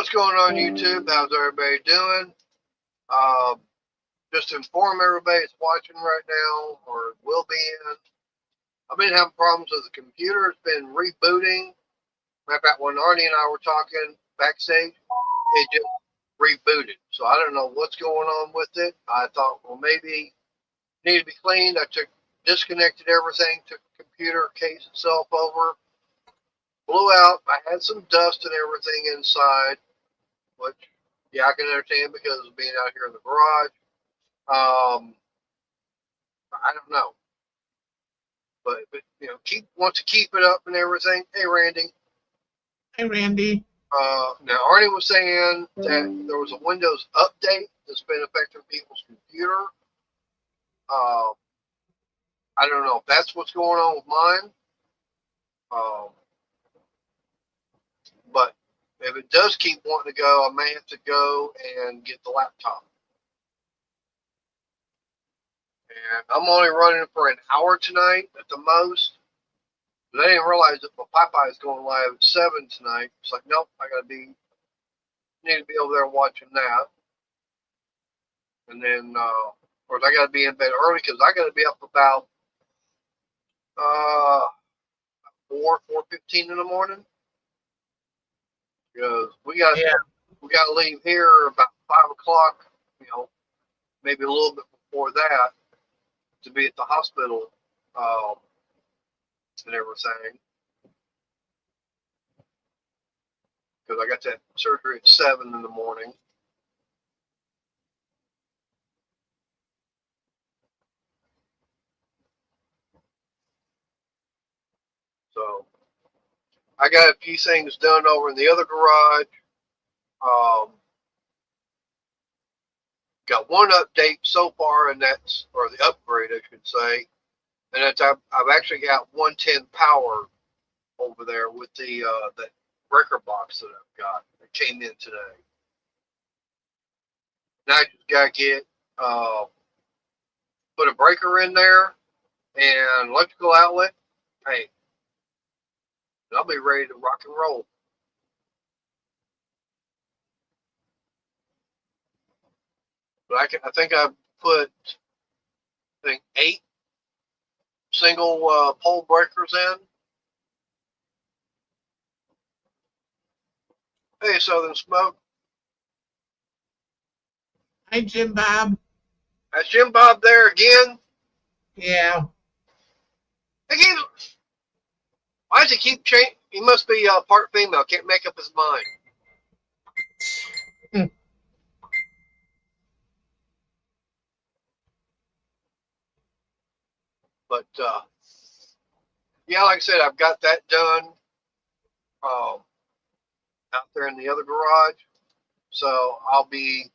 What's going on YouTube? How's everybody doing? Um, just to inform everybody that's watching right now or will be in. I've been having problems with the computer. It's been rebooting. Matter of fact, when Arnie and I were talking backstage, it just rebooted. So I don't know what's going on with it. I thought, well, maybe it needed to be cleaned. I disconnected everything, took the computer case itself over, blew out. I had some dust and everything inside, which, yeah, I can understand because of being out here in the garage. I don't know, but wants to keep it up and everything. Hey, Randy. Hey, Randy. Now Arnie was saying that there was a Windows update that's been affecting people's computer. I don't know if that's what's going on with mine. But if it does keep wanting to go, I may have to go and get the laptop. And I'm only running it for an hour tonight at the most. But I didn't realize that my Popeye is going live at 7 tonight. It's like, nope, I need to be over there watching that. And then, of course, I got to be in bed early because I got to be up about 4:15 in the morning. Because we got to leave here about 5 o'clock. Maybe a little bit before that to be at the hospital and everything. Because I got that surgery at 7 in the morning. So I got a few things done over in the other garage. Got one update so far, and or the upgrade, I should say, and that's I've actually got 110 power over there with the that breaker box that I've got. It came in today. Now I just gotta get put a breaker in there and electrical outlet. Hey, and I'll be ready to rock and roll. But I think I put 8 single pole breakers in. Hey, Southern Smoke. Hi, Jim Bob. That's Jim Bob there again. Yeah. Why does he keep changing? He must be part female. Can't make up his mind. But yeah, like I said, I've got that done out there in the other garage. So I'll be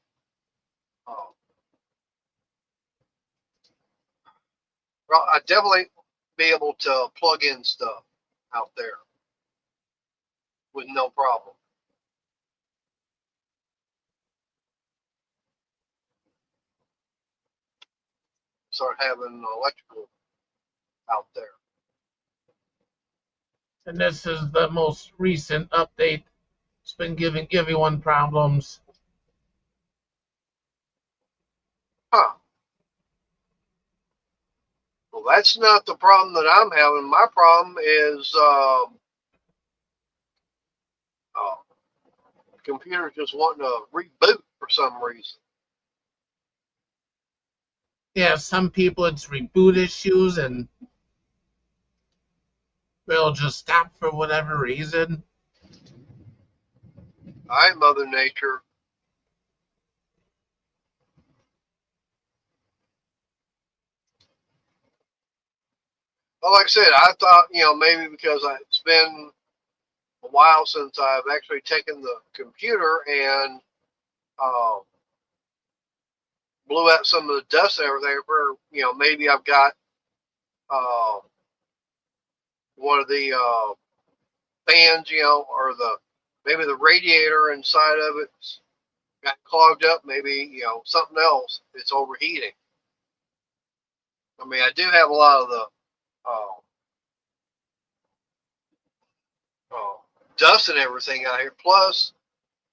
well, I definitely be able to plug in stuff out there with no problem. Start having electrical out there. And this is the most recent update. It's been giving everyone problems. Huh. Well, that's not the problem that I'm having. My problem is computer just wanting to reboot for some reason. Yeah, some people it's reboot issues and they'll just stop for whatever reason. Hi, Mother Nature. Well, like I said, I thought, maybe because it's been a while since I've actually taken the computer and blew out some of the dust and everything. For maybe I've got one of the fans, or maybe the radiator inside of it's got clogged up. Maybe something else. It's overheating. I mean, I do have a lot of the dust and everything out here. Plus,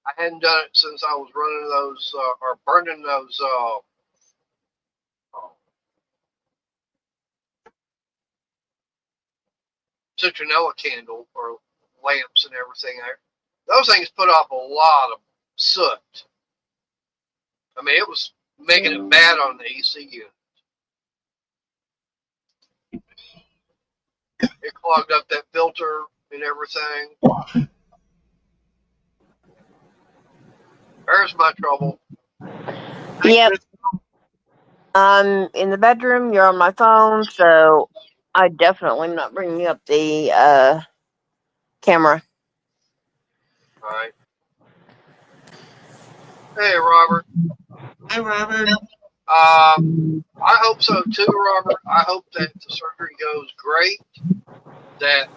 I hadn't done it since I was running those or burning those citronella candle or lamps and everything. Those things put off a lot of soot. I mean, it was making it bad on the AC unit. It clogged up that filter and everything. There's my trouble. Yep. I'm in the bedroom. You're on my phone, so I definitely am not bringing up the camera. All right. Hey, Robert. Hi, Robert. I hope so too, Robert. I hope that the surgery goes great. That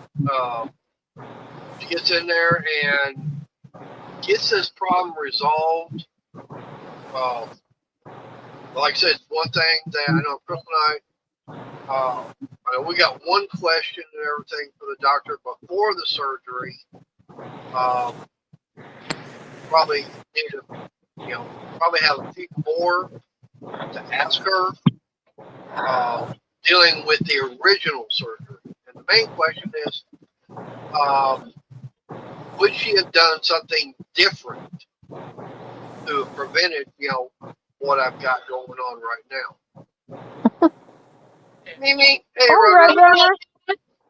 she gets in there and gets this problem resolved. Like I said, one thing that I know Chris and I we got one question and everything for the doctor before the surgery. Probably need to, probably have a few more to ask her dealing with the original surgery. And the main question is, would she have done something different to have prevented, what I've got going on right now? Mimi, hey, Roadrunner.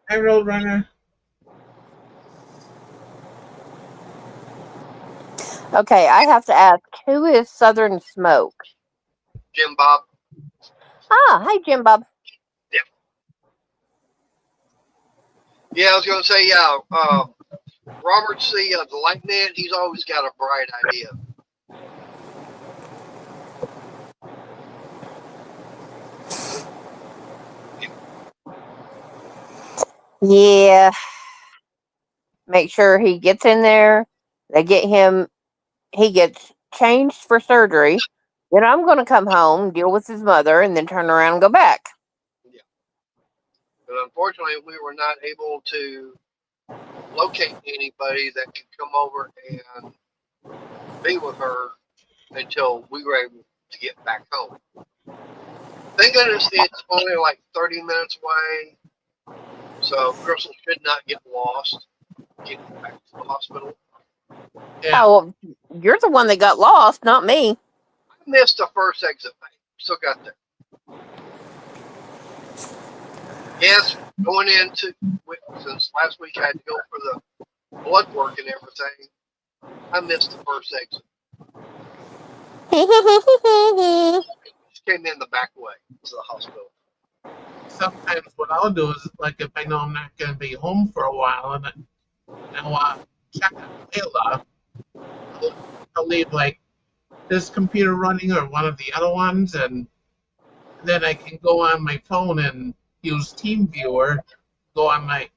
Hi, Roadrunner. Okay, I have to ask, who is Southern Smoke? Jim Bob. Hi, Jim Bob. Yeah, I was going to say, Robert's the light man. He's always got a bright idea. Yeah. Make sure he gets in there. They get him. He gets changed for surgery. Then I'm going to come home, deal with his mother, and then turn around and go back. Yeah. But unfortunately, we were not able to locate anybody that could come over and be with her until we were able to get back home. Thank goodness it's only like 30 minutes away, so Crystal should not get lost getting back to the hospital. Yeah. Oh, you're the one that got lost, not me. I missed the first exit, mate. Still got there. Yes, going into, since last week I had to go for the blood work and everything, I missed the first exit. Just came in the back way to the hospital. Sometimes what I'll do is, like, if I know I'm not going to be home for a while and I want to check on Layla, I'll leave, like, this computer running or one of the other ones, and then I can go on my phone and use TeamViewer, go on my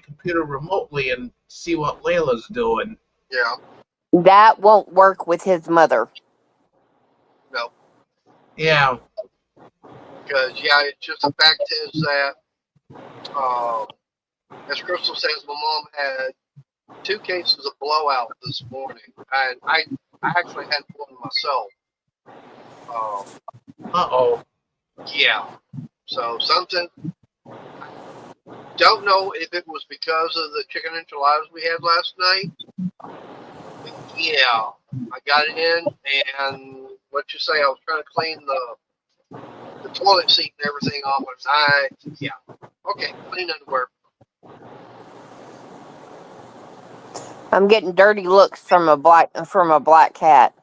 computer remotely and see what Layla's doing. Yeah. That won't work with his mother. No. Yeah. Because, it's just the fact is that, as Crystal says, my mom had 2 cases of blowout this morning. And I actually had one myself. Uh-oh. Yeah. So something, don't know if it was because of the chicken enchiladas we had last night. But yeah, I got it in, and what you say, I was trying to clean the toilet seat and everything off, and okay, clean underwear. I'm getting dirty looks from a black cat.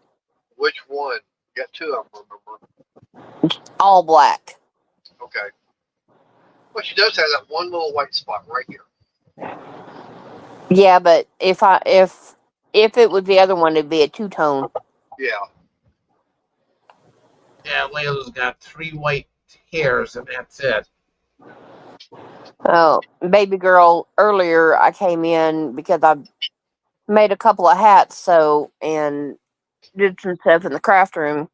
Which one? You got 2 of them, remember? All black. Okay. Well, she does have that one little white spot right here. Yeah, but if it was the other one, it'd be a 2-tone. Yeah. Yeah, Layla's got 3 white hairs, and that's it. Oh, baby girl, earlier I came in because I made a couple of hats, and did some stuff in the craft room.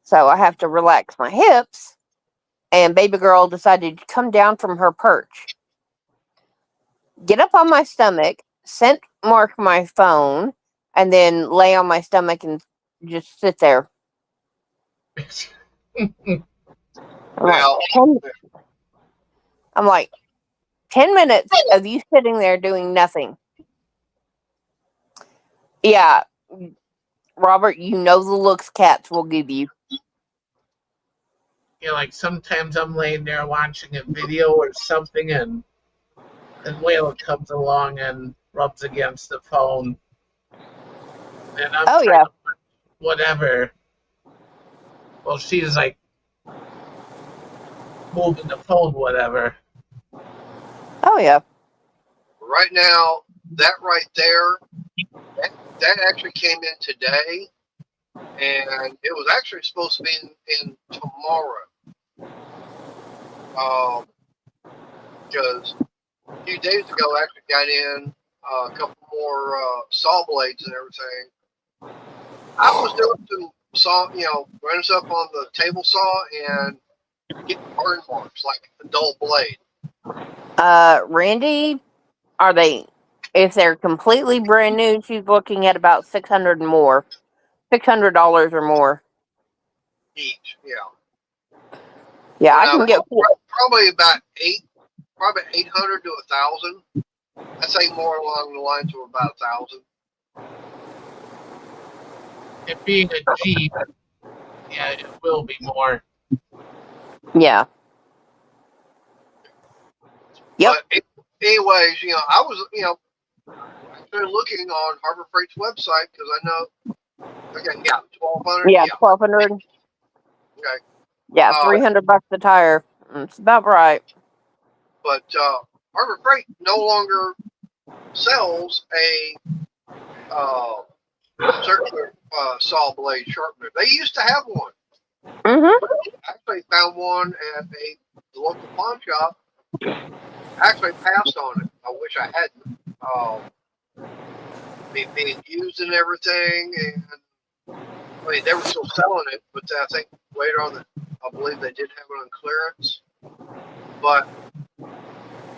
So I have to relax my hips. And baby girl decided to come down from her perch, get up on my stomach, sent Mark my phone, and then lay on my stomach and just sit there. I'm Well, like 10 minutes of you sitting there doing nothing. Yeah, Robert, you know the looks cats will give you. Like sometimes I'm laying there watching a video or something, and Layla comes along and rubs against the phone, and I'm Oh trying yeah, to watch whatever. Well, she's like moving the phone, whatever. oh yeah. right now, that right there, that actually came in today, and it was actually supposed to be in tomorrow. Because a few days ago, I actually got in a couple more saw blades and everything. I was doing some saw, running stuff on the table saw and getting burn marks like a dull blade. Randy, are they? If they're completely brand new, she's looking at about $600 or more. $600 or more. Each, yeah. Yeah, I can get. Probably about 800 to 1,000. I say more along the lines of about 1,000. It being a Jeep, yeah, it will be more. Yeah. Yep. But anyways, I was, actually looking on Harbor Freight's website because I know, okay, yeah, 1,200. Yeah, 1,200. Okay. Yeah, $300 a tire. It's about right. But Harbor Freight no longer sells a circular saw blade sharpener. They used to have one. Mm-hmm. I actually found one at the local pawn shop. Actually passed on it. I wish I hadn't. Being used and everything, and I mean they were still selling it, but I think later on, I believe they did have it on clearance. But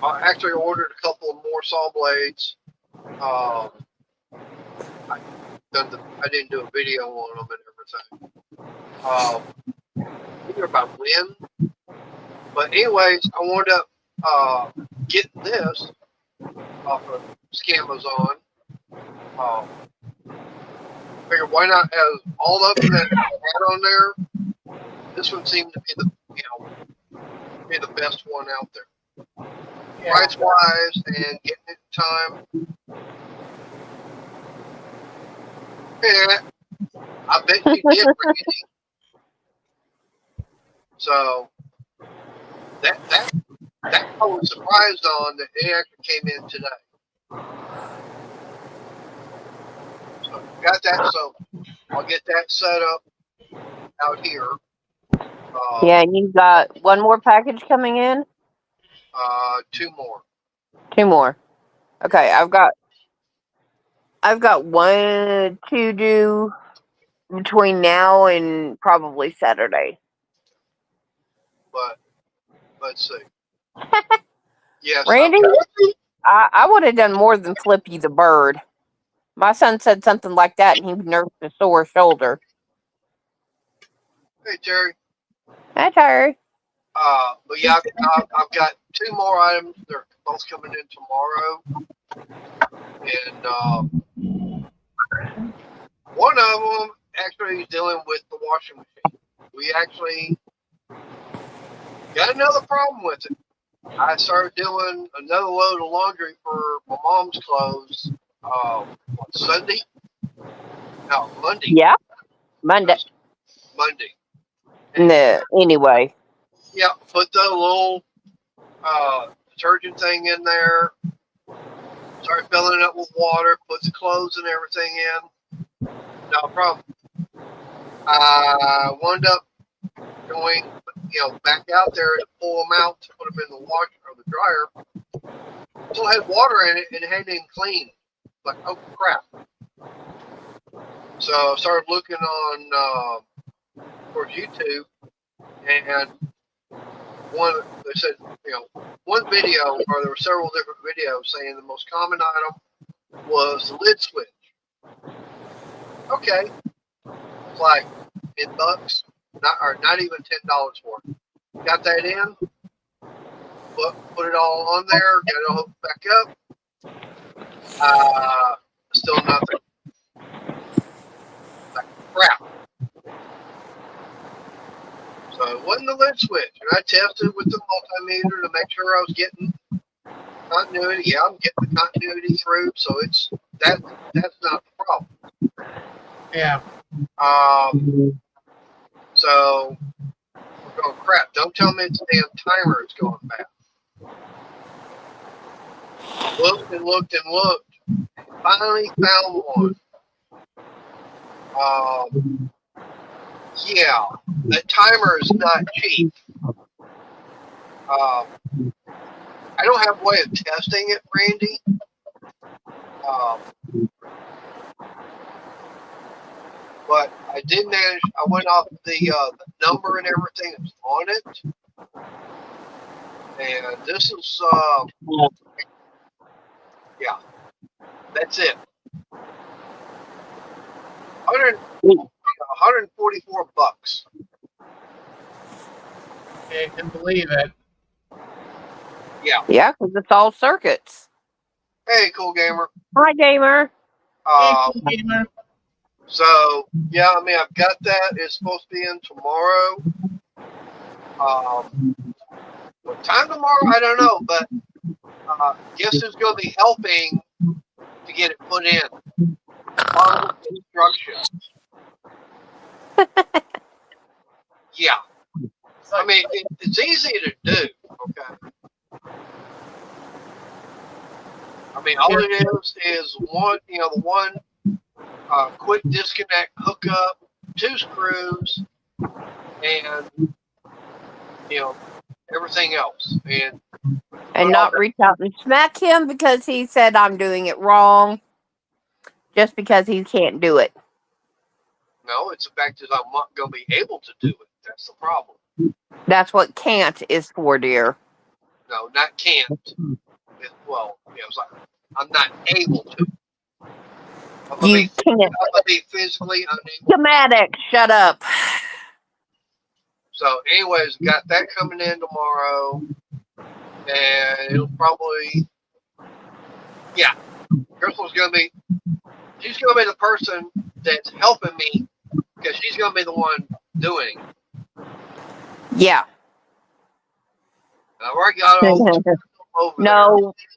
I actually ordered a couple of more saw blades. I didn't do a video on them and everything. Either about when. But anyways, I wound up getting this off of Scamazon. Figured why not, as all of them that I had on there, this one seemed to be the best one out there. Yeah. Price wise and getting it in time. Yeah, I bet you did, Randy. So that I was surprised on that it actually came in today. So got that, so I'll get that set up out here. Yeah, and you've got one more package coming in? 2 more. 2 more. Okay, I've got one to do between now and probably Saturday. But let's see. Yes, Randy, I would have done more than Flippy the bird. My son said something like that, and he nursed a sore shoulder. Hey, Terry. Hi, Terry. But yeah, I've got 2 more items. They're both coming in tomorrow, and one of them actually is dealing with the washing machine. We actually got another problem with it. I started doing another load of laundry for my mom's clothes on Sunday. No, Monday. Yeah, Monday. No, anyway. Yeah, put the little detergent thing in there. Started filling it up with water. Put the clothes and everything in. No problem. I wound up going, back out there to pull them out to put them in the washer or the dryer. Still had water in it and it hadn't even cleaned. Like, oh crap. So I started looking on towards YouTube, and they said, one video, or there were several different videos saying the most common item was the lid switch. Okay, it's like $10, not even $10 for it. Got that in, put it all on there, got it all hooked back up. Still nothing. Like crap. So it wasn't the lid switch. And I tested with the multimeter to make sure I was getting continuity. Yeah, I'm getting the continuity through, so that's not the problem. Yeah. So we're going, crap, don't tell me it's the damn timer is going bad. Looked and looked and looked. Finally found one. Yeah, the timer is not cheap. I don't have a way of testing it, Randy. But I did manage. I went off the number and everything that's on it, and this is yeah, that's it. 144 bucks. I can believe it. Yeah. Yeah, because it's all circuits. Hey, cool gamer. Hi, gamer. Hey, gamer. So yeah, I mean, I've got that. It's supposed to be in tomorrow. What time tomorrow? I don't know, but guess who's going to be helping to get it put in? Follow instructions. Yeah. I mean, it's easy to do, okay? I mean, all it is one, the one quick disconnect, hook up, 2 screws, and, everything else. And not reach out and smack him because he said I'm doing it wrong. Just because he can't do it. No, it's the fact that I'm not going to be able to do it. That's the problem. That's what can't is for, dear. No, not can't. Well, it's like I'm not able to. I'm You can't. going to be physically unable. Schematic, shut up. So, anyways, got that coming in tomorrow, and it'll probably, Crystal's going to be, she's going to be the person that's helping me, because she's going to be the one doing it. Yeah. And I've already got all over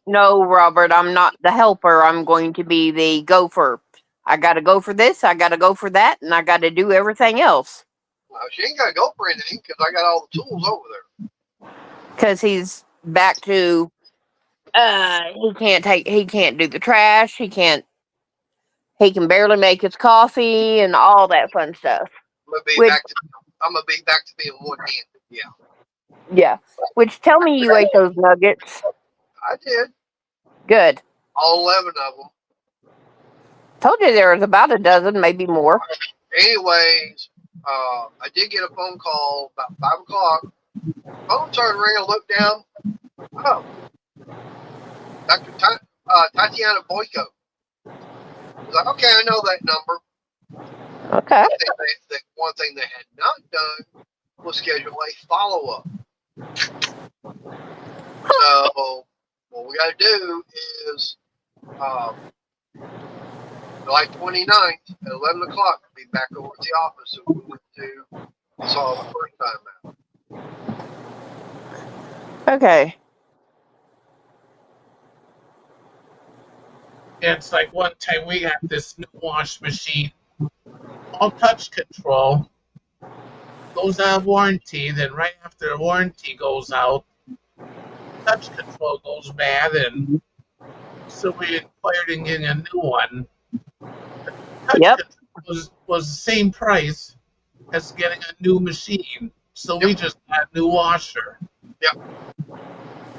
No, Robert, I'm not the helper. I'm going to be the gopher. I got to go for this, I got to go for that, and I got to do everything else. No, she ain't got to go for anything, because I got all the tools over there. Because he's back to, he can't do the trash, he can barely make his coffee and all that fun stuff. I'm gonna be back to being one-handed. Yeah. Yeah. Which, tell me you ate those nuggets. I did. Good. All 11 of them. Told you there was about a dozen, maybe more. Anyways, I did get a phone call about 5 o'clock. Phone started ringing. I looked down. Oh, Dr. Tatiana Boyko. I was like, okay, I know that number. Okay. One thing they had not done was schedule a follow-up. So what we got to do is July 29th at 11 o'clock, be back over at the office that we went to saw the first time out. Okay. It's like one time we got this new wash machine, all touch control, goes out of warranty, then right after the warranty goes out, touch control goes bad, and so we inquired in getting a new one. Touch control was the same price as getting a new machine, so we just got a new washer. Yep.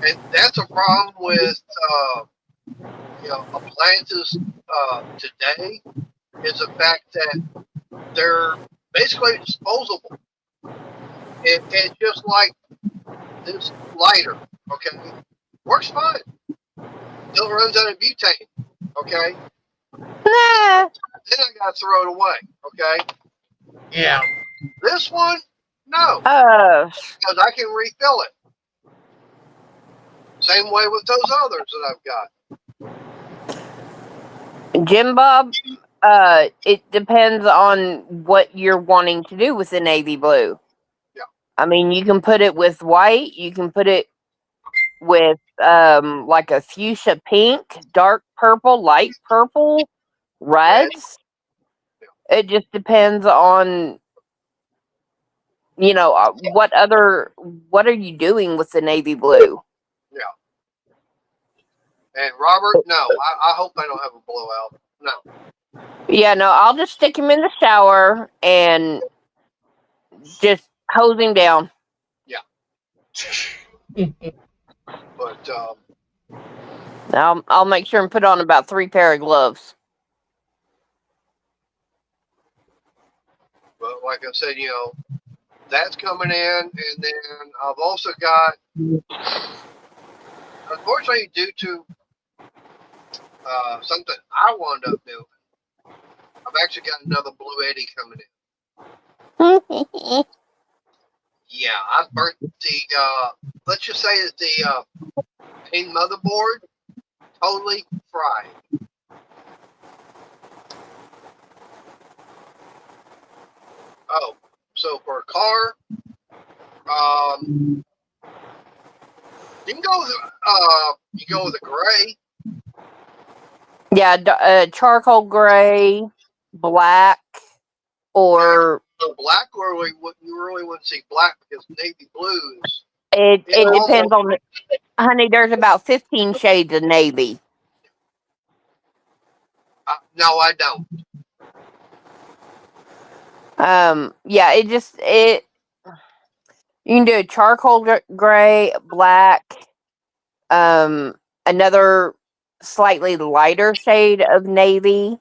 And that's a problem with appliances today, is the fact that they're basically disposable. It's just like this lighter, okay? Works fine. Still runs out of butane, okay? Nah. then I gotta throw it away. Okay, Yeah. this one, no, Uh, because I can refill it. Same way with those others that I've got. Jim Bob, it depends on what you're wanting to do with the navy blue. Yeah. I mean, you can put it with white, you can put it with like a fuchsia pink, dark purple, light purple, Red. reds. It just depends on what are you doing with the navy blue? Yeah. And Robert, no, I hope I don't have a blowout. No. Yeah, no, I'll just stick him in the shower and just hose him down. But I'll make sure and put on about 3 pair of gloves. but like I said, that's coming in, and then I've also got, unfortunately, due to something I wound up doing, I've actually got another Blue Eddy coming in. Yeah, I burnt the, let's just say that the main motherboard totally fried. Oh, so for a car, you can go with a gray. Yeah, charcoal gray, black, or So black, or you really wouldn't see black because navy blue is. it almost- depends on honey, there's about 15 shades of navy. No, I don't. Yeah, you can do a charcoal gray, black, another slightly lighter shade of navy.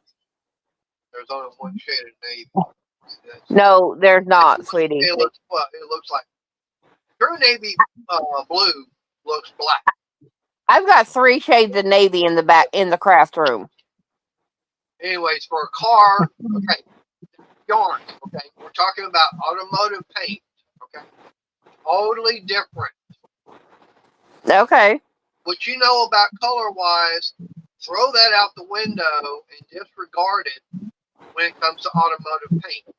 There's only one shade of navy. No, there's not, sweetie. It looks like true navy blue looks black. I've got 3 shades of navy in the craft room. Anyways, for a car, okay, yarn. Okay, we're talking about automotive paint. Okay, totally different. Okay. What you know about color wise, throw that out the window and disregard it when it comes to automotive paint.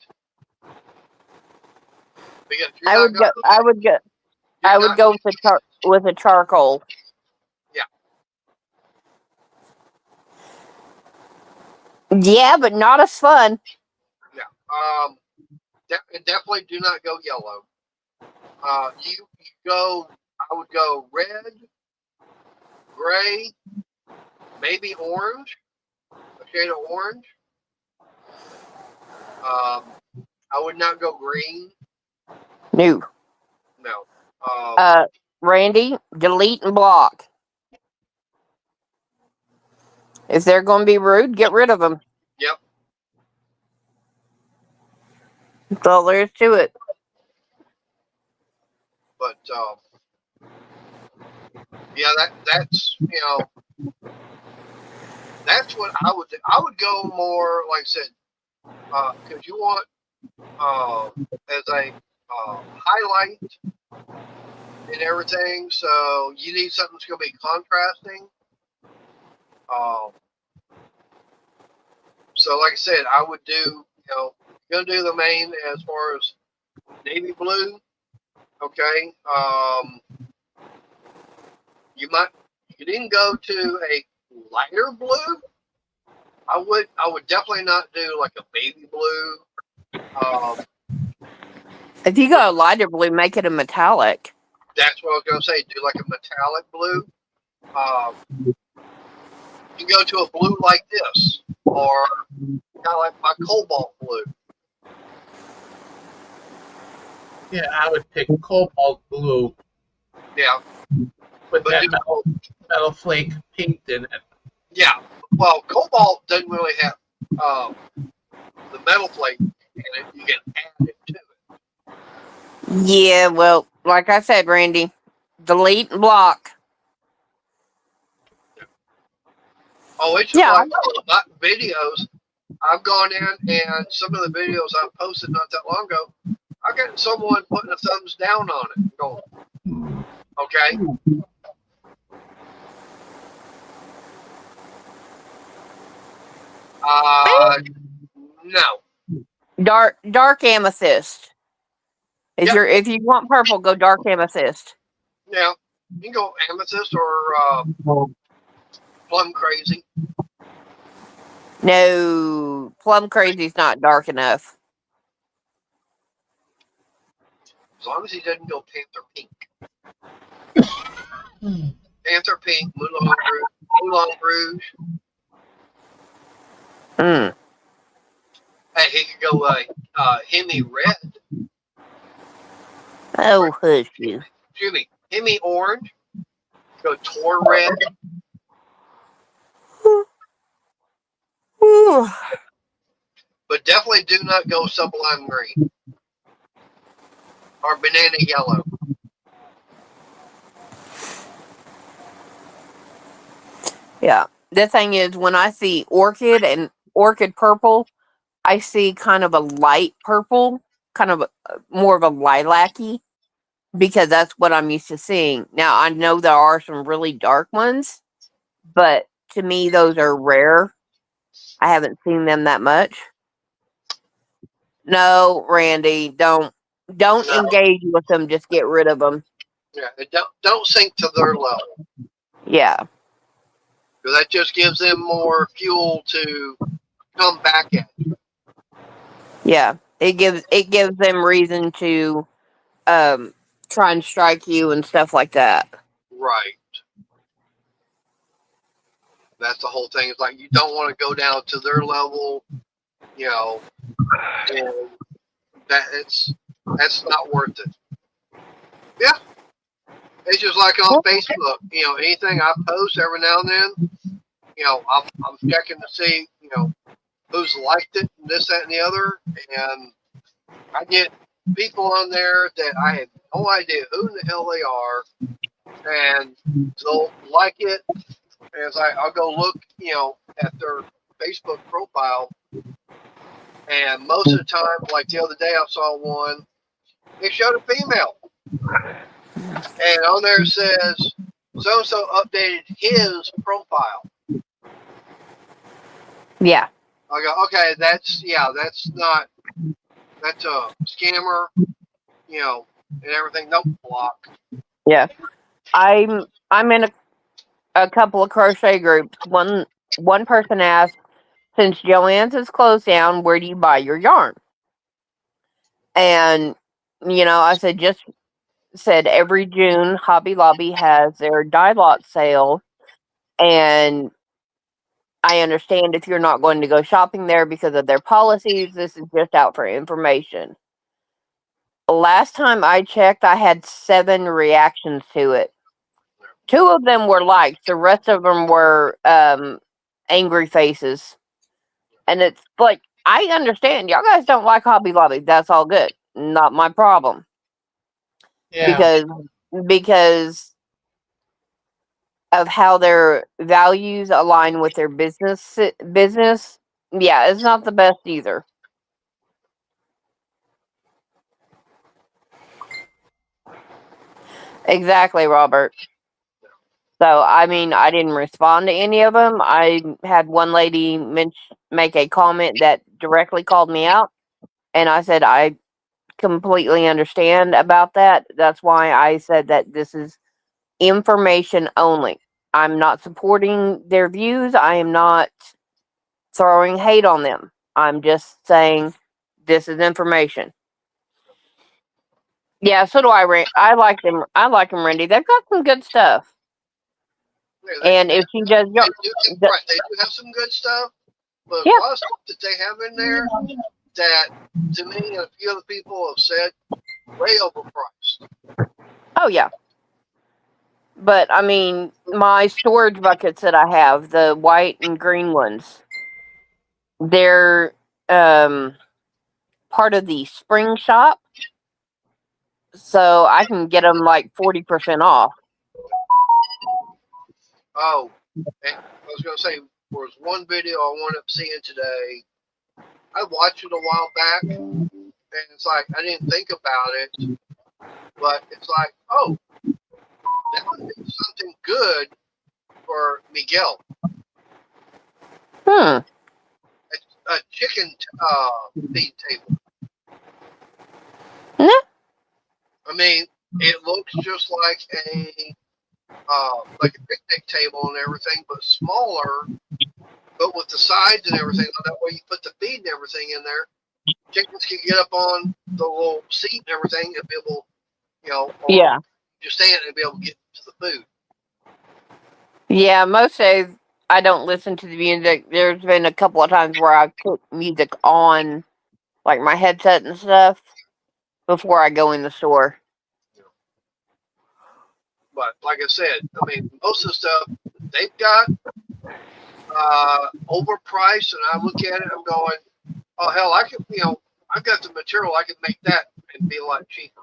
Because I would go with a charcoal. Yeah. Yeah, but not as fun. Yeah. Definitely do not go yellow. You go. I would go red, gray, maybe orange, a shade of orange. I would not go green. No. No. Randy, delete and block. If they're going to be rude, get rid of them. Yep. That's all there is to it. But yeah, that's that's what I would do. I would go more, like I said, because you want as a highlight and everything, so you need something that's going to be contrasting. So like I said, I would do, going to do the main as far as navy blue. Okay. You didn't go to a lighter blue. I would definitely not do like a baby blue. If you go a lighter blue, make it a metallic. That's what I was going to say. Do like a metallic blue. You can go to a blue like this, or kind of like my cobalt blue. Yeah, I would pick cobalt blue. Yeah. With that metal flake paint in it. Yeah. Well, cobalt doesn't really have the metal flake in it. You can add it to it. Yeah, well, like I said, Randy, delete and block. Oh, it's just like my videos. I've gone in and some of the videos I posted not that long ago, I got someone putting a thumbs down on it, going, okay. No. Dark amethyst. Yep. If you want purple, go dark amethyst. Now, you can go amethyst or plum crazy. No, plum crazy's not dark enough. As long as he doesn't go panther pink. Panther pink, Moulin Rouge. Mm. Hey, he could go Hemi red. Oh, hush you. Excuse me, Hemi orange. Go Tor red. But definitely do not go Sublime green or banana yellow. Yeah. The thing is, when I see orchid and orchid purple, I see kind of a light purple, kind of more of a lilac-y, because that's what I'm used to seeing. Now, I know there are some really dark ones, but to me, those are rare. I haven't seen them that much. No, Randy, don't No. engage with them. Just get rid of them. Yeah, don't sink to their level. Yeah. Because that just gives them more fuel to come back at you. Yeah. It gives them reason to try and strike you and stuff like that. Right. That's the whole thing. It's like you don't want to go down to their level, you know, and that's not worth it. Yeah. It's just like on Facebook, you know, anything I post every now and then, you know, I'm checking to see, you know, who's liked it, and this, that, and the other, and I get people on there that I have no idea who in the hell they are, and they'll like it, and it's like I'll go look, you know, at their Facebook profile, and most of the time, like the other day I saw one, it showed a female, and on there it says so and so updated his profile. Yeah. I go, okay, that's a scammer, you know, and everything. Nope, block. Yeah. I'm in a couple of crochet groups. One person asked, since Joann's is closed down, where do you buy your yarn? And I said every June Hobby Lobby has their dye lot sale, and I understand if you're not going to go shopping there because of their policies. This is just out for information. Last time I checked, I had 7 reactions to it. 2 of them were likes. The rest of them were angry faces. And it's like, I understand. Y'all guys don't like Hobby Lobby. That's all good. Not my problem. Yeah. Because of how their values align with their business. Yeah, it's not the best either. Exactly, Robert. So, I mean, I didn't respond to any of them. I had one lady make a comment that directly called me out, and I said I completely understand about that. That's why I said that this is information only. I'm not supporting their views. I am not throwing hate on them. I'm just saying this is information. Yeah, so do I. I like them. I like them, Randy. They've got some good stuff. Yeah, And if she does, they do have some good stuff, but a lot of stuff that they have in there that, to me, and a few other people have said, way overpriced. Oh yeah. But I mean, my storage buckets that I have, the white and green ones, they're part of the spring shop, so I can get them like 40% off. Oh, and I was going to say, there was one video I wound up seeing today I watched it a while back, and it's like I didn't think about it, but it's like, oh, that would be something good for Miguel. Hmm. A chicken feed table. Yeah. I mean, it looks just like a picnic table and everything, but smaller, but with the sides and everything. So that way you put the feed and everything in there. Chickens can get up on the little seat and everything and be able, or Yeah. just stand and be able to get to the food. Yeah. Most days I don't listen to the music. There's been a couple of times where I put music on, like my headset and stuff, before I go in the store. But like I said, I mean, most of the stuff they've got overpriced, and I look at it, I'm going, oh hell, I could, I've got the material, I could make that and be a lot cheaper.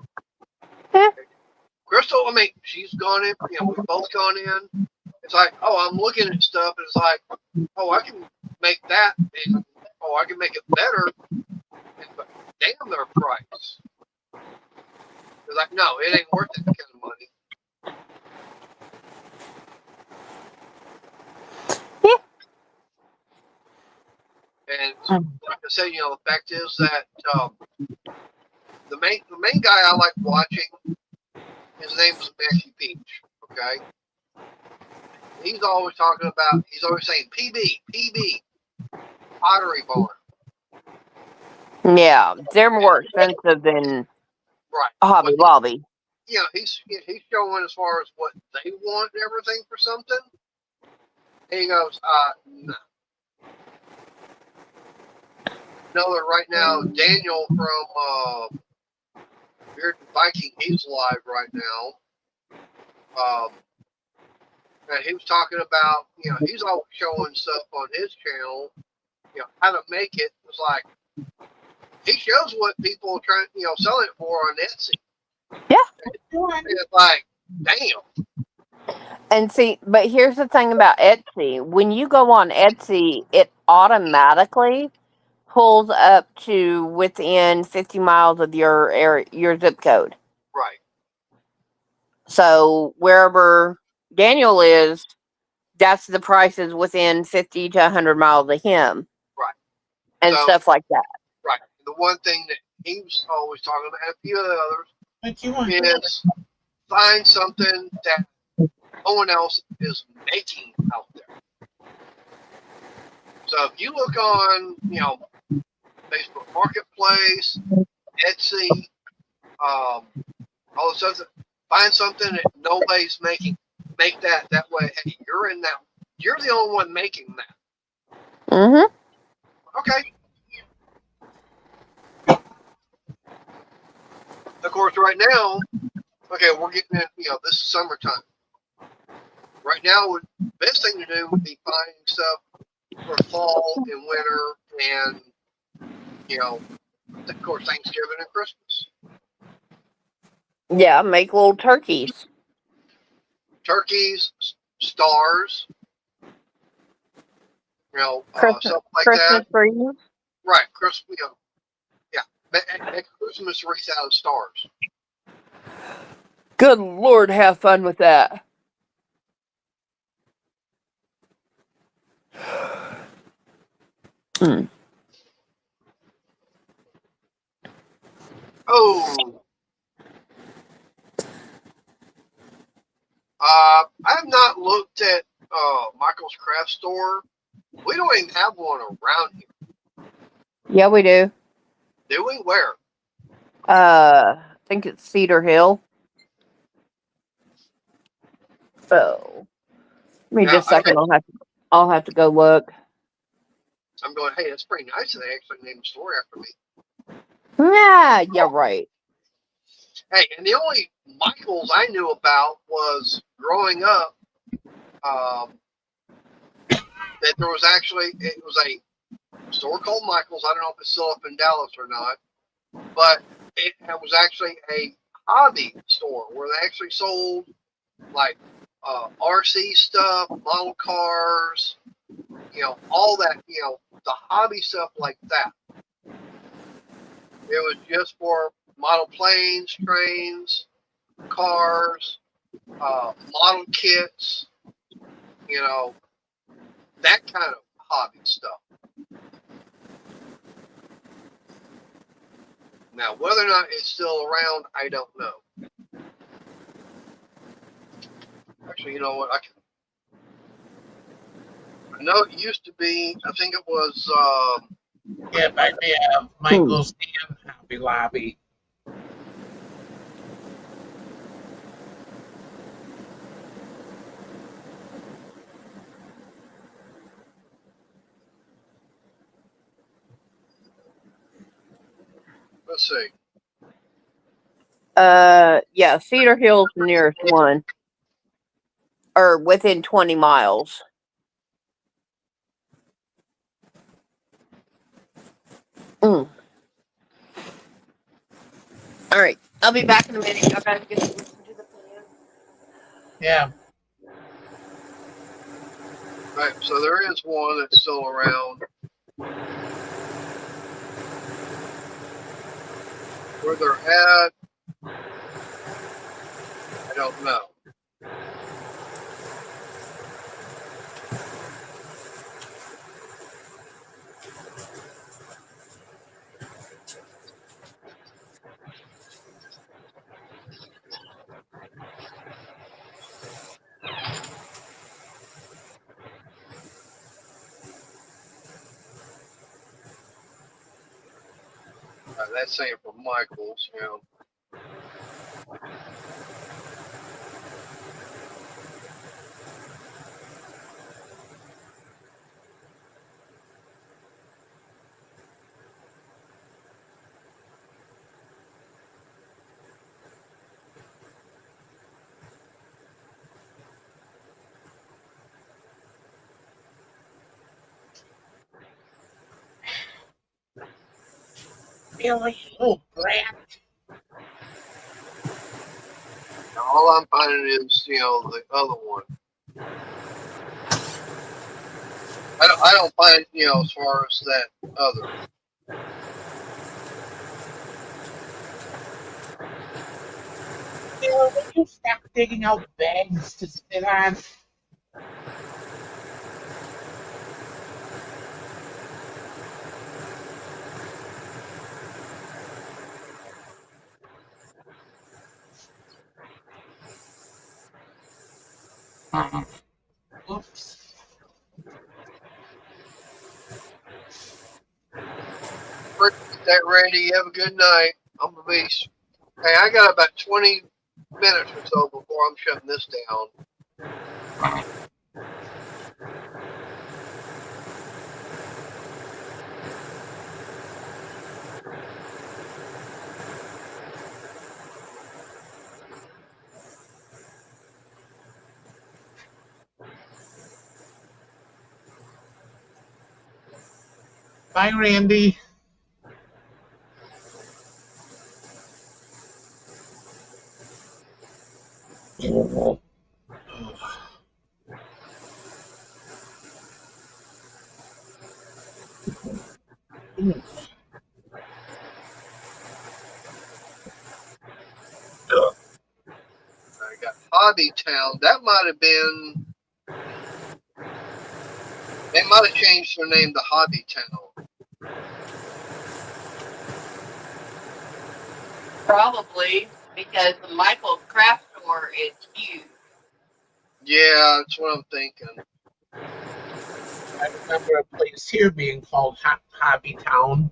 Yeah. Crystal, I mean, she's gone in, we've both gone in. It's like, oh, I'm looking at stuff, and it's like, oh, I can make that, and oh, I can make it better, but damn their price. It's like, no, it ain't worth that kind of money. Yeah. And like I said, the fact is that the main guy I like watching, his name is Matthew Peach. Okay, he's always talking about. He's always saying PB, Pottery Barn. Yeah, they're more expensive than Right. Hobby Lobby. He's showing as far as what they want and everything for something. And he goes, no. Know that right now, Daniel from Beard and Viking, he's live right now. And he was talking about, he's always showing stuff on his channel, how to make it. It's like, he shows what people are trying, selling it for on Etsy. Yeah. And it's like, damn. And see, but here's the thing about Etsy. When you go on Etsy, it automatically pulls up to within 50 miles of your area, your zip code. Right. So wherever Daniel is, that's the prices within 50 to 100 miles of him. Right. And stuff like that. Right. The one thing that he was always talking about, and a few of the others, is find something that no one else is making out there. So if you look on, Facebook Marketplace, Etsy, all this other, find something that nobody's making. Make that way. Hey, you're in that. You're the only one making that. Mm-hmm. Okay. Of course, right now, okay, we're getting in. This is summertime. Right now, the best thing to do would be finding stuff for fall and winter, and of course, Thanksgiving and Christmas. Yeah, make little turkeys. Turkeys, stars, Christmas, stuff like Christmas that. trees. Right, Christmas. Make Christmas wreath out of stars. Good Lord, have fun with that. Oh. I have not looked at Michael's Craft Store. We don't even have one around here. Yeah, we do. Do we? Where? I think it's Cedar Hill. So, give me just a second. I'll have to go look. I'm going, hey, that's pretty nice that they actually named the store after me. Yeah, right. Hey, and the only Michaels I knew about was growing up, that there was actually, it was a store called Michaels. I don't know if it's still up in Dallas or not, but it was actually a hobby store where they actually sold like RC stuff, model cars, all that, the hobby stuff like that. It was just for model planes, trains, cars, model kits, you know, that kind of hobby stuff. Now, whether or not it's still around, I don't know. Actually, you know what? I know it used to be. I think it was. Yeah, by me, Michael's and Hobby Lobby. Let's see. Yeah, Cedar Hill's the nearest one, or within 20 miles. Mm. All right, I'll be back in a minute. Y'all gotta get to listen to the plan. Yeah. Right, so there is one that's still around. Where they're at, I don't know. That's saying for Michaels, you know. Billy, oh, brat. Now, all I'm finding is, you know, the other one. I don't find, you know, as far as that other. Bill, will you stop digging out bags to sit on? Oops. That Randy, you have a good night. I'm gonna be. Hey, I got about 20 minutes or so before I'm shutting this down. Bye, Randy. I got Hobby Town. That might have been. They might have changed their name to Hobby Town. Probably because the Michael's craft store is huge. Yeah, that's what I'm thinking. I remember a place here being called Hobby Town.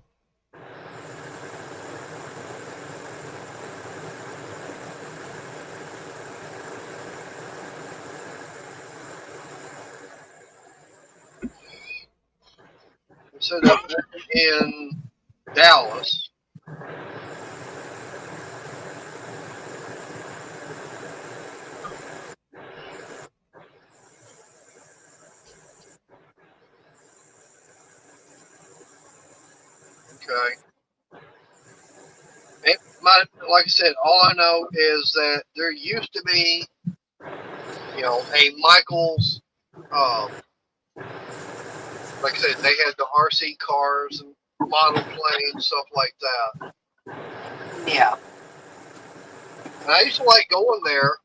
So they're in Dallas. Okay. It might, like I said, all I know is that there used to be, you know, a Michaels. Like I said, they had the RC cars and model planes, stuff like that. Yeah. And I used to like going there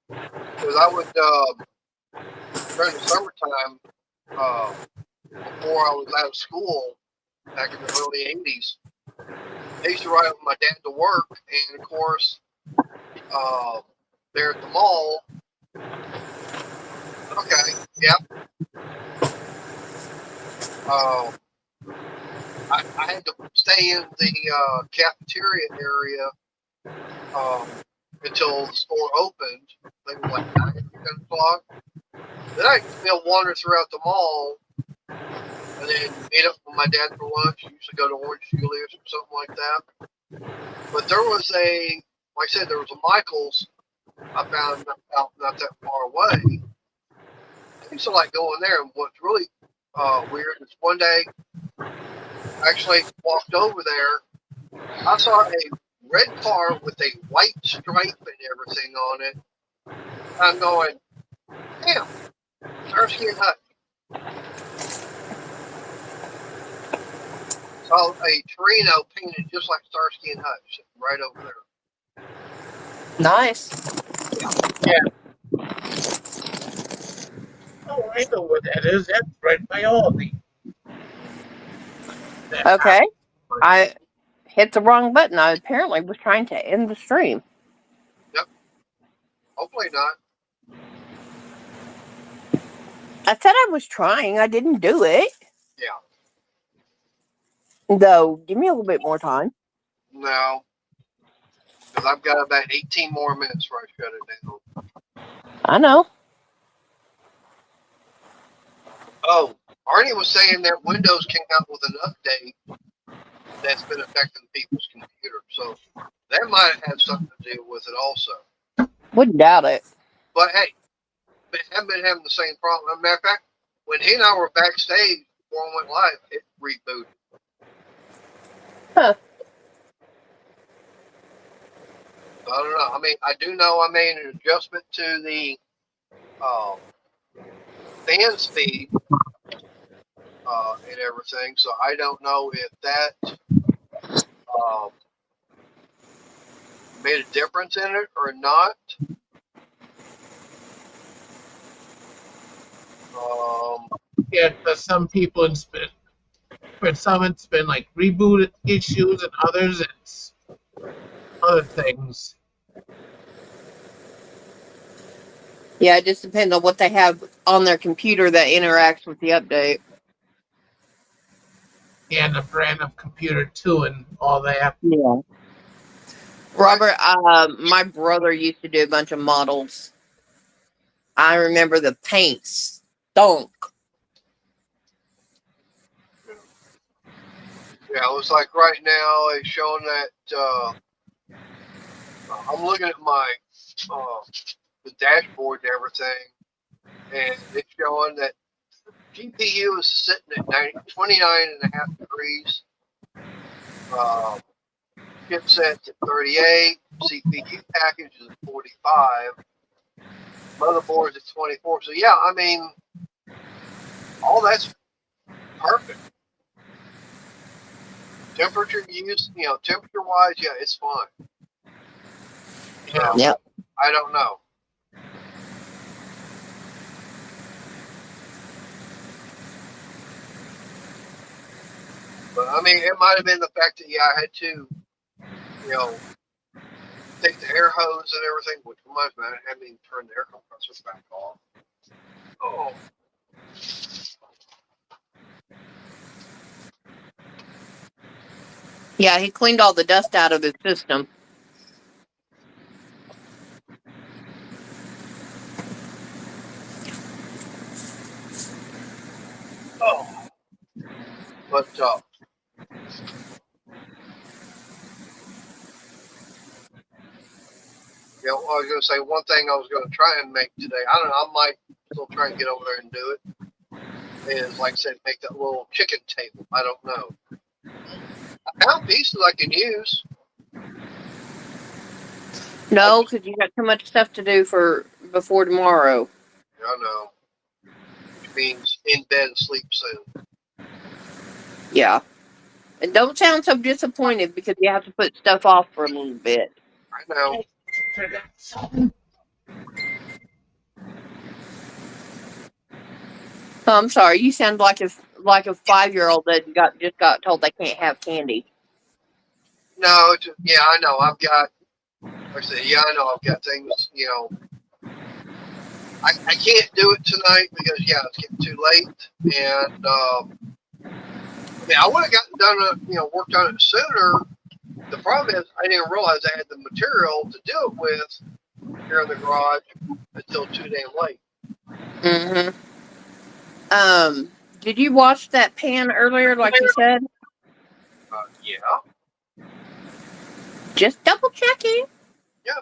because I would during the summertime before I was out of school back in the early '80s. I used to ride with my dad to work, and of course, there at the mall. Okay, yep. I had to stay in the cafeteria area until the store opened. They were like 9 or 10 o'clock. Then I'd still wander throughout the mall and then meet up with my dad for lunch. Used to go to Orange Julius or something like that. But there was like I said, there was a Michael's I found out not that far away. I used to like going there. And what's really weird is one day I actually walked over there. I saw a red car with a white stripe and everything on it. I'm going, damn, Starsky and Hutch. Saw a Torino painted just like Starsky and Hutch right over there. Nice. Oh, I know where that is. That's right by Aldi. Okay. I hit the wrong button. I apparently was trying to end the stream. Yep. Hopefully not. I said I was trying. I didn't do it. Yeah. Though, give me a little bit more time. No. Because I've got about 18 more minutes before I shut it down. I know. Oh, Arnie was saying that Windows came out with an update that's been affecting people's computers. So that might have something to do with it also. Wouldn't doubt it. But hey, they haven't been having the same problem. As a matter of fact, when he and I were backstage before I went live, it rebooted. Huh. I don't know. I mean, I do know I made an adjustment to the fan speed and everything, so I don't know if that made a difference in it or not. Yeah, because some people it's been, for some it's been like reboot issues, and others it's other things. Yeah, it just depends on what they have on their computer that interacts with the update. And the brand of computer too, and all that. Yeah. Robert, my brother used to do a bunch of models. I remember the paints stunk. Yeah, it was like right now it's showing that I'm looking at my the dashboard and everything, and it's showing that GPU is sitting at 29.5 degrees. Chipset's at 38. CPU package is at 45. Motherboard's at 24. So yeah, I mean, all that's perfect. Temperature use, temperature wise, yeah, it's fine. Yep. I don't know. But I mean, it might have been the fact that I had to, take the air hose and everything, which reminds me, I haven't even turned the air compressor back off. Oh. Yeah, he cleaned all the dust out of his system. Oh. But I was going to say one thing I was going to try and make today. I don't know. I might still try and get over there and do it. Is like I said, make that little chicken table. I don't know. I found pieces I can use. No, because you got too much stuff to do for before tomorrow. I know. Which means in bed and sleep soon. Yeah. And don't sound so disappointed because you have to put stuff off for a little bit. I know. Oh, I'm sorry. You sound like a 5-year-old that just got told they can't have candy. No, it's just, yeah, I know. I've got, like I said, yeah, I know. I've got things, you know. I can't do it tonight because, yeah, it's getting too late. And, I mean, I would have gotten done, you know, worked on it sooner. The problem is I didn't realize I had the material to do it with here in the garage until too damn late. Mm-hmm. Did you wash that pan earlier, like you said? Yeah. Just double checking. Yeah.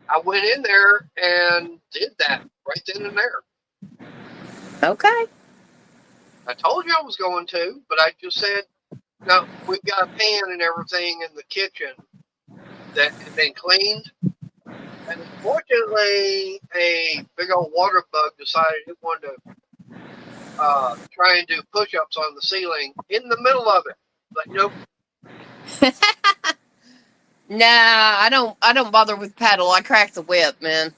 I went in there and did that right then and there. Okay. I told you I was going to, but I just said, no, we've got a pan and everything in the kitchen that had been cleaned. And unfortunately, a big old water bug decided it wanted to try and do push-ups on the ceiling in the middle of it. Like, nope. Nah, I don't bother with paddle. I crack the whip, man.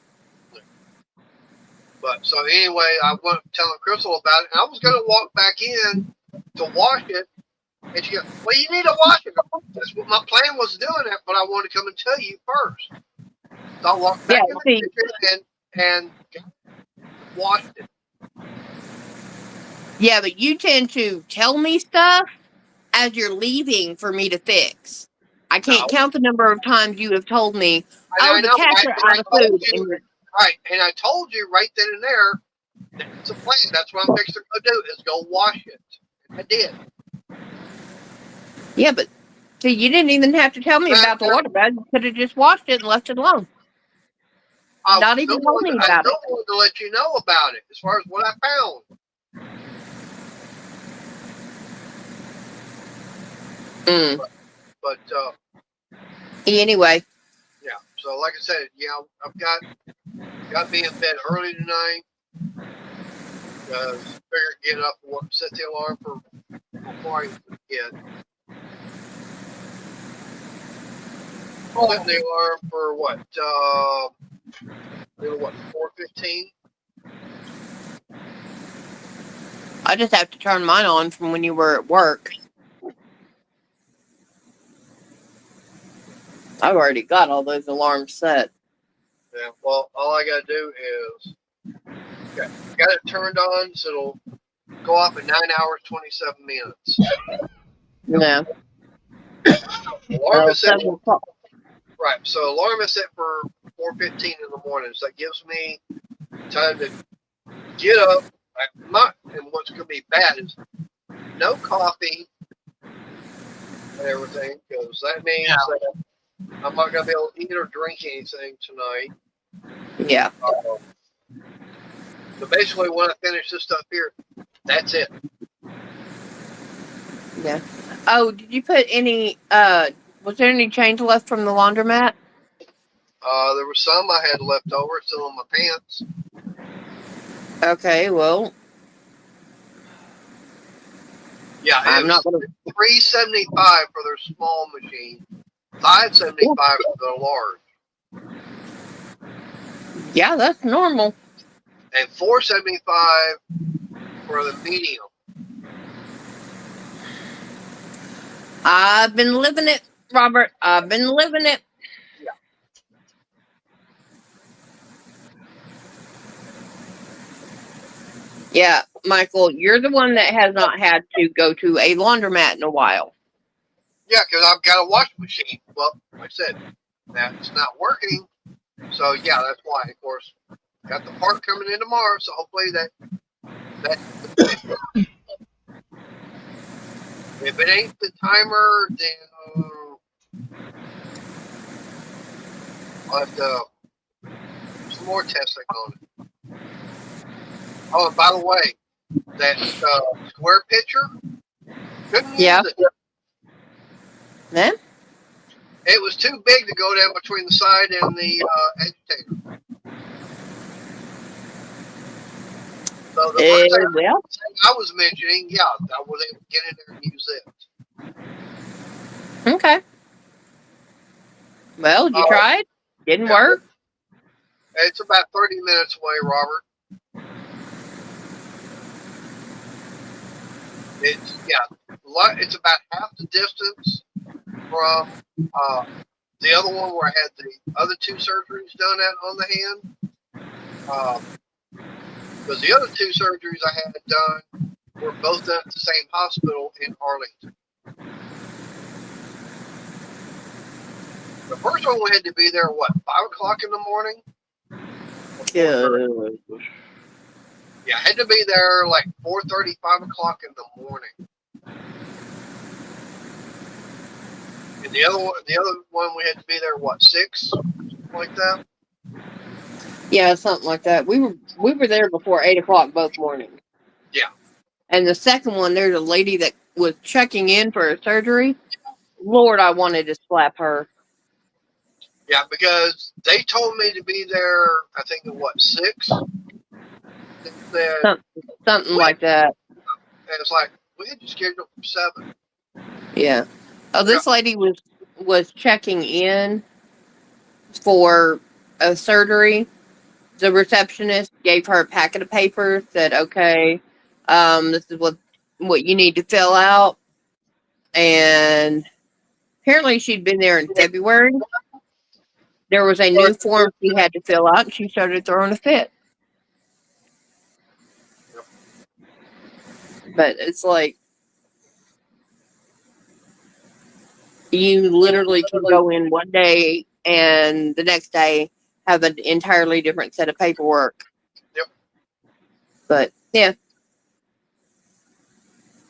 But so anyway, I went telling Crystal about it, and I was going to walk back in to wash it. And she goes, well, you need to wash it. That's what my plan was doing it, but I wanted to come and tell you first. So I walked back in the kitchen and washed it. Yeah, but you tend to tell me stuff as you're leaving for me to fix. I can't count the number of times you have told me, oh, the cats are out of food. Right, and I told you right then and there, that's a plan. That's what I'm fixing to go do, is go wash it. And I did. Yeah, but see, you didn't even have to tell me about the water bag. You could have just washed it and left it alone. Not even told me about it. I wanted to let you know about it, as far as what I found. But anyway. Yeah. So like I said, yeah, I've got me in bed early tonight. Figured get up and set the alarm for before I get. Set the alarm for what? 4:15. I just have to turn mine on from when you were at work. I've already got all those alarms set. Yeah, well, all I gotta do is got it turned on, so it'll go off in 9 hours 27 minutes. Yeah. Alarm is set. Right, so alarm is set for 4:15 in the morning, so that gives me time to get up. And what's gonna be bad is no coffee and everything, because that means that I'm not gonna be able to eat or drink anything tonight. Yeah. So basically, when I finish this stuff here, that's it. Yeah. Oh, did you put any? Was there any change left from the laundromat? There was some I had left over still in my pants. Okay, well. Yeah, I'm not gonna. $3.75 for their small machine, $5.75 for the large. Yeah, that's normal. And $4.75 for the medium. I've been living it, Robert. I've been living it. Yeah. Yeah, Michael, you're the one that has not had to go to a laundromat in a while. Yeah, because I've got a washing machine. Well, like I said, that's not working. So, yeah, that's why, of course. Got the part coming in tomorrow, so hopefully that if it ain't the timer, then I'll have to do some more testing on it. Oh, and by the way, that square picture, couldn't use it. Yeah. It was too big to go down between the side and the agitator. So the first thing I was mentioning, yeah, I was able to get in there and use it. Okay. Well, you Uh, tried? Didn't yeah, work? it's about 30 minutes away, Robert. It's it's about half the distance from the other one where I had the other 2 surgeries done on the hand. Because the other 2 surgeries I had done were both done at the same hospital in Arlington. The first one we had to be there, 5 o'clock in the morning? Yeah, I had to be there like 4:30, 5 o'clock in the morning. And the other one we had to be there, 6? Like that? Yeah, something like that. We were there before 8 o'clock both mornings. Yeah. And the second one, there's a lady that was checking in for a surgery. Lord, I wanted to slap her. Yeah, because they told me to be there, I think, at 6? They said, Something like that. and it's like, we had you scheduled for 7. Yeah. Oh, this lady was checking in for a surgery. The receptionist gave her a packet of papers, said, okay, this is what you need to fill out. And apparently she'd been there in February. There was a new form she had to fill out, and she started throwing a fit. But it's like, you literally can go in one day and the next day have an entirely different set of paperwork. Yep. But yeah,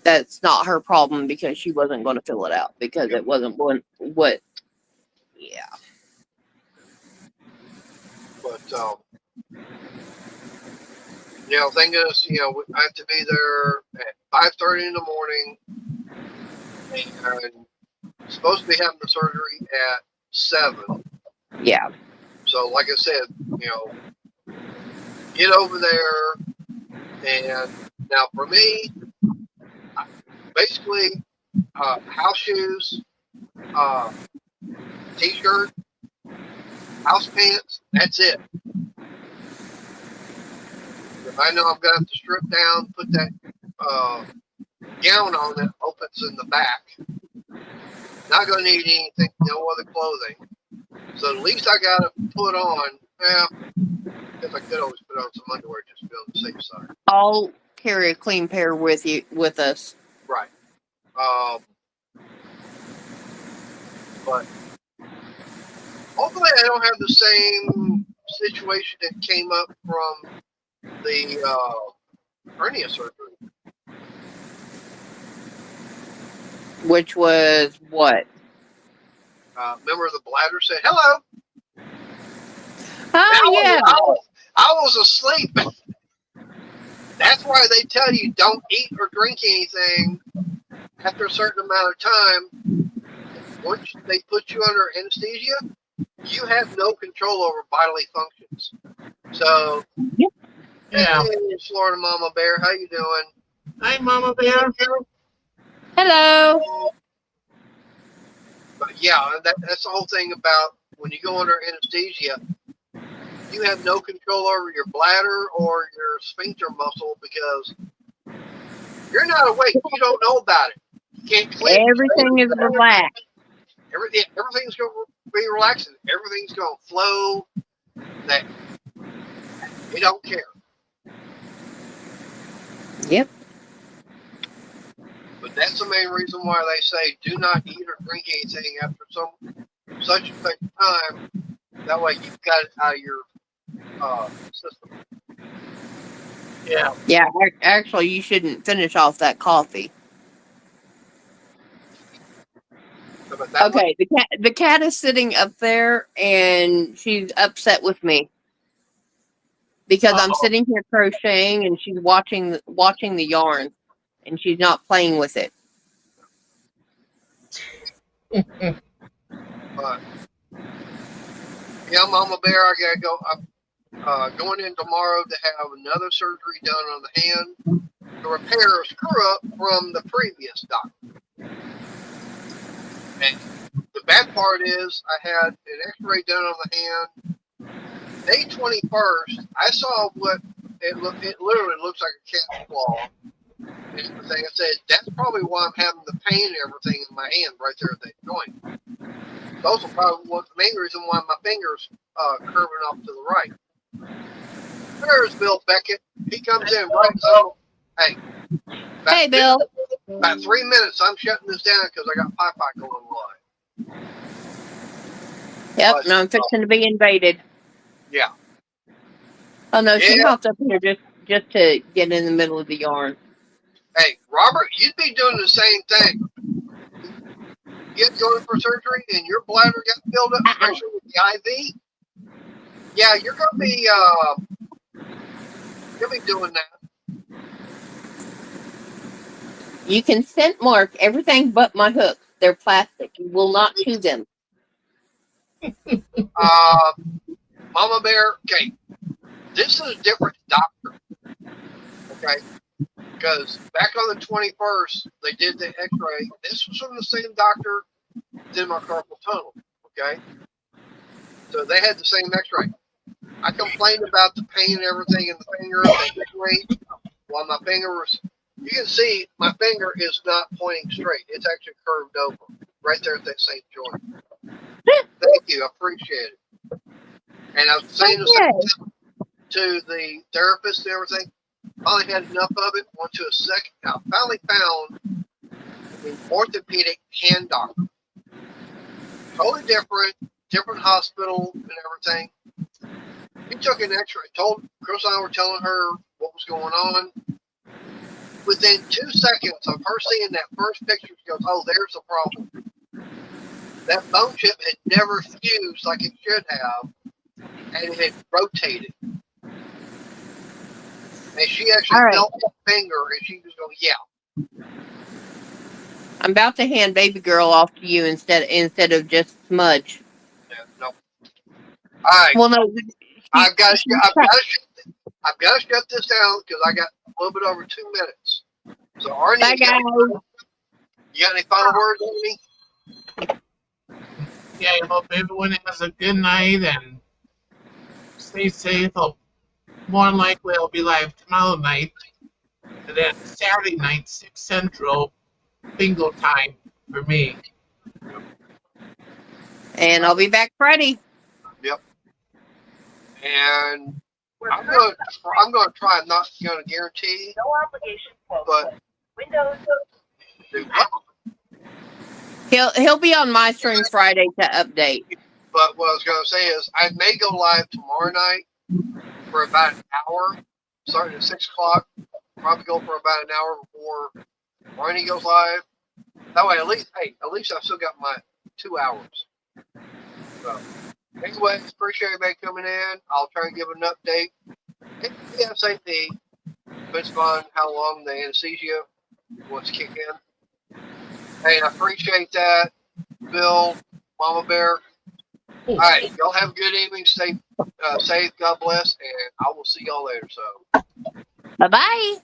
that's not her problem because she wasn't going to fill it out because it wasn't what. Yeah. But the thing is, I have to be there at 5:30 in the morning, and supposed to be having the surgery at 7. Yeah. So, like I said, get over there, and now for me, basically, house shoes, t-shirt, house pants. That's it. If I know I'm gonna have to strip down, put that gown on that opens in the back. Not gonna need anything, no other clothing. So at least I gotta put on. Yeah, because I could always put on some underwear just to be on the safe side. I'll carry a clean pair with us. Right. But hopefully I don't have the same situation that came up from the hernia surgery. Which was what? Remember the bladder said, hello. Oh, yeah. I was asleep. That's why they tell you don't eat or drink anything after a certain amount of time. Once they put you under anesthesia, you have no control over bodily functions. So, Yeah. Hey, Florida Mama Bear, how you doing? Hi, Mama Bear. Hello. But yeah, that's the whole thing about when you go under anesthesia, you have no control over your bladder or your sphincter muscle because you're not awake. You don't know about it. You can't click. Everything is relaxed. Everything's going to be relaxing. Everything's going to flow. That they don't care. Yep. But that's the main reason why they say do not eat or drink anything after such and such time. That way you've got it out of your system. Yeah. Yeah, actually, you shouldn't finish off that coffee. Okay, the cat is sitting up there and she's upset with me because I'm sitting here crocheting and she's watching the yarn and she's not playing with it. But yeah, Mama Bear, I gotta go. I'm going in tomorrow to have another surgery done on the hand to repair a screw up from the previous doctor. And part is I had an X-ray done on the hand. Day 21st, I saw what it looked. It literally looks like a cat's claw. And everything. I said that's probably why I'm having the pain and everything in my hand right there at that joint. It's also probably the main reason why my fingers curving off to the right. There's Bill Beckett. He comes in right. So, hey. Hey, Bill. About 3 minutes, I'm shutting this down because I got Pi-Fi going live. Yep, But, no, I'm fixing to be invaded. Yeah. Oh no, she Yeah. hopped up here just to get in the middle of the yarn. Hey, Robert, you'd be doing the same thing. You get going for surgery and your bladder got filled up, especially with the IV. Yeah, you're gonna be doing that. You can scent mark everything but my hooks. They're plastic. You will not chew them. Mama Bear, okay, this is a different doctor, okay? Because back on the 21st, they did the X-ray. This was from the same doctor that did my carpal tunnel, okay? So they had the same X-ray. I complained about the pain and everything in the finger. They while my finger was, you can see my finger is not pointing straight. It's actually curved over right there at that same joint. Thank you. I appreciate it. And I was saying the same to the therapist and everything. Finally had enough of it. Went to a second. I finally found an orthopedic hand doctor. Totally different hospital and everything. He took an X-ray. Told Chris and I were telling her what was going on. Within 2 seconds of her seeing that first picture, she goes, "Oh, there's a problem. That bone chip had never fused like it should have, and it had rotated." And she actually felt my finger, and she was going, "Yeah." I'm about to hand baby girl off to you instead of just Smudge. Yeah, no. All right. Well, no. I've got to shut this down because I got a little bit over 2 minutes. So, Arnie, Bye, guys. You got any final words, Arnie? Yeah, I hope everyone has a good night and stay safe. More than likely, I'll be live tomorrow night. And then Saturday night, 6 Central, bingo time for me. And I'll be back Friday. Yep. And I'm going to try. I'm not going to guarantee. No obligation. But Windows. He'll be on my stream Friday to update. But what I was going to say is I may go live tomorrow night for about an hour, starting at 6 o'clock. Probably go for about an hour before Arnie goes live. That way, at least I still got my 2 hours. So, anyways, appreciate everybody coming in. I'll try and give an update. ASAP, depends upon how long the anesthesia wants to kick in. Hey, I appreciate that, Bill, Mama Bear. All right, y'all have a good evening. Stay safe. God bless, and I will see y'all later. So, Bye-bye.